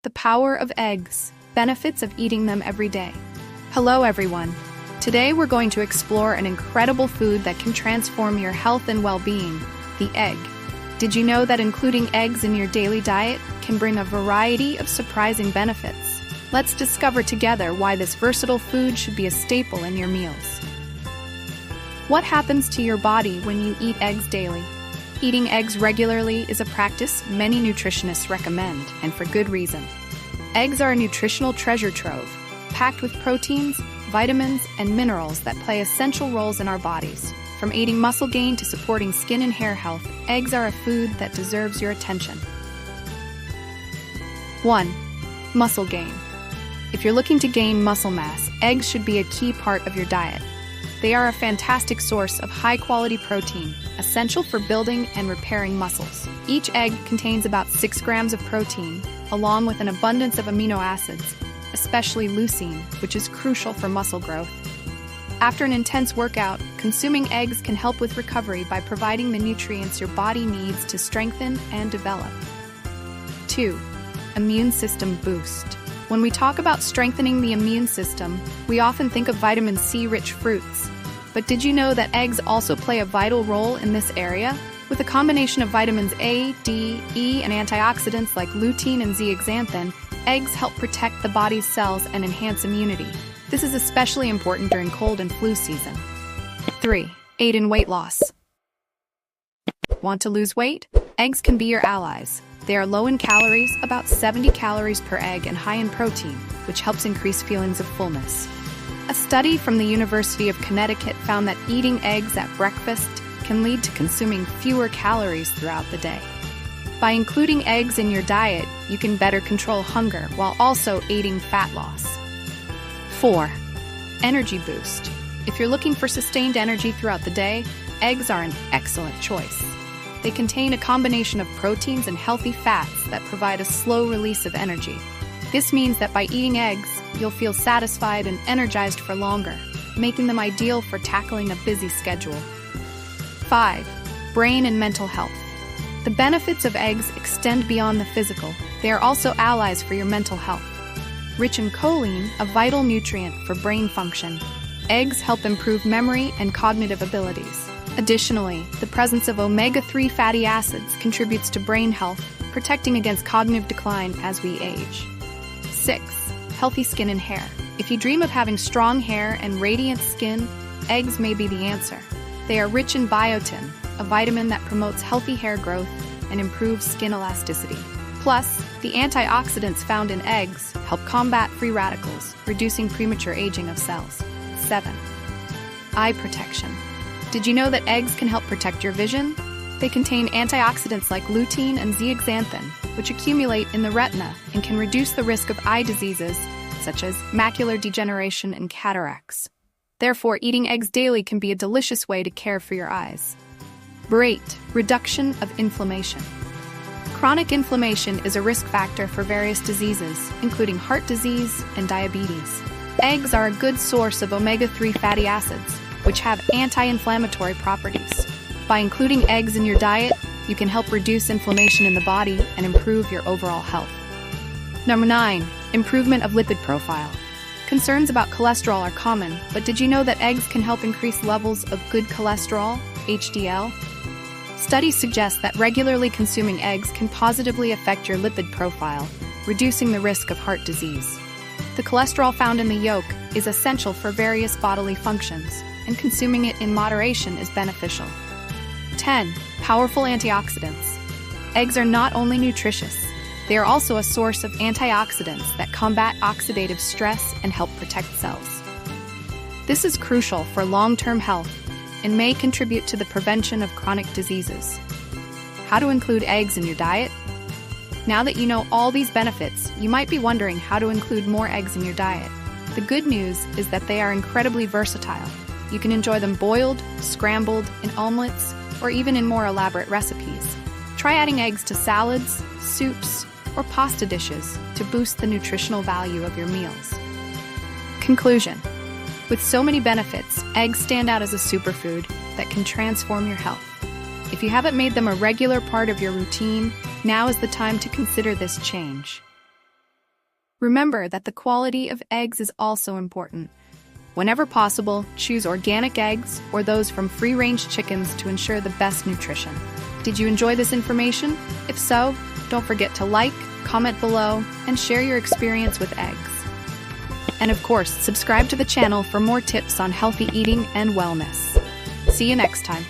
The power of eggs. Benefits of eating them every day. Hello everyone. Today we're going to explore an incredible food that can transform your health and well-being, the egg. Did you know that including eggs in your daily diet can bring a variety of surprising benefits? Let's discover together why this versatile food should be a staple in your meals. What happens to your body when you eat eggs daily? Eating eggs regularly is a practice many nutritionists recommend, and for good reason. Eggs are a nutritional treasure trove, packed with proteins, vitamins, and minerals that play essential roles in our bodies. From aiding muscle gain to supporting skin and hair health, eggs are a food that deserves your attention. 1. Muscle gain. If you're looking to gain muscle mass, eggs should be a key part of your diet. They are a fantastic source of high-quality protein, essential for building and repairing muscles. Each egg contains about 6 grams of protein, along with an abundance of amino acids, especially leucine, which is crucial for muscle growth. After an intense workout, consuming eggs can help with recovery by providing the nutrients your body needs to strengthen and develop. 2. Immune system boost. When we talk about strengthening the immune system, we often think of vitamin C-rich fruits. But did you know that eggs also play a vital role in this area? With a combination of vitamins A, D, E, and antioxidants like lutein and zeaxanthin, eggs help protect the body's cells and enhance immunity. This is especially important during cold and flu season. 3. Aid in weight loss. Want to lose weight? Eggs can be your allies. They are low in calories, about 70 calories per egg, and high in protein, which helps increase feelings of fullness. A study from the University of Connecticut found that eating eggs at breakfast can lead to consuming fewer calories throughout the day. By including eggs in your diet, you can better control hunger while also aiding fat loss. 4. Energy boost. If you're looking for sustained energy throughout the day, eggs are an excellent choice. They contain a combination of proteins and healthy fats that provide a slow release of energy. This means that by eating eggs, you'll feel satisfied and energized for longer, making them ideal for tackling a busy schedule. 5. Brain and mental health. The benefits of eggs extend beyond the physical. They are also allies for your mental health. Rich in choline, a vital nutrient for brain function, eggs help improve memory and cognitive abilities. Additionally, the presence of omega-3 fatty acids contributes to brain health, protecting against cognitive decline as we age. 6. Healthy skin and hair. If you dream of having strong hair and radiant skin, eggs may be the answer. They are rich in biotin, a vitamin that promotes healthy hair growth and improves skin elasticity. Plus, the antioxidants found in eggs help combat free radicals, reducing premature aging of cells. 7. Eye protection. Did you know that eggs can help protect your vision? They contain antioxidants like lutein and zeaxanthin, which accumulate in the retina and can reduce the risk of eye diseases such as macular degeneration and cataracts. Therefore, eating eggs daily can be a delicious way to care for your eyes. 8. Reduction of inflammation. Chronic inflammation is a risk factor for various diseases, including heart disease and diabetes. Eggs are a good source of omega-3 fatty acids, which have anti-inflammatory properties. By including eggs in your diet, you can help reduce inflammation in the body and improve your overall health. 9. Improvement of lipid profile. Concerns about cholesterol are common, but did you know that eggs can help increase levels of good cholesterol, HDL? Studies suggest that regularly consuming eggs can positively affect your lipid profile, reducing the risk of heart disease. The cholesterol found in the yolk is essential for various bodily functions, and consuming it in moderation is beneficial. 10. Powerful antioxidants. Eggs are not only nutritious, they are also a source of antioxidants that combat oxidative stress and help protect cells. This is crucial for long-term health and may contribute to the prevention of chronic diseases. How to include eggs in your diet? Now that you know all these benefits, you might be wondering how to include more eggs in your diet. The good news is that they are incredibly versatile. You can enjoy them boiled, scrambled, in omelets, or even in more elaborate recipes. Try adding eggs to salads, soups, or pasta dishes to boost the nutritional value of your meals. Conclusion. With so many benefits, eggs stand out as a superfood that can transform your health. If you haven't made them a regular part of your routine, now is the time to consider this change. Remember that the quality of eggs is also important. Whenever possible, choose organic eggs or those from free-range chickens to ensure the best nutrition. Did you enjoy this information? If so, don't forget to like, comment below, and share your experience with eggs. And of course, subscribe to the channel for more tips on healthy eating and wellness. See you next time.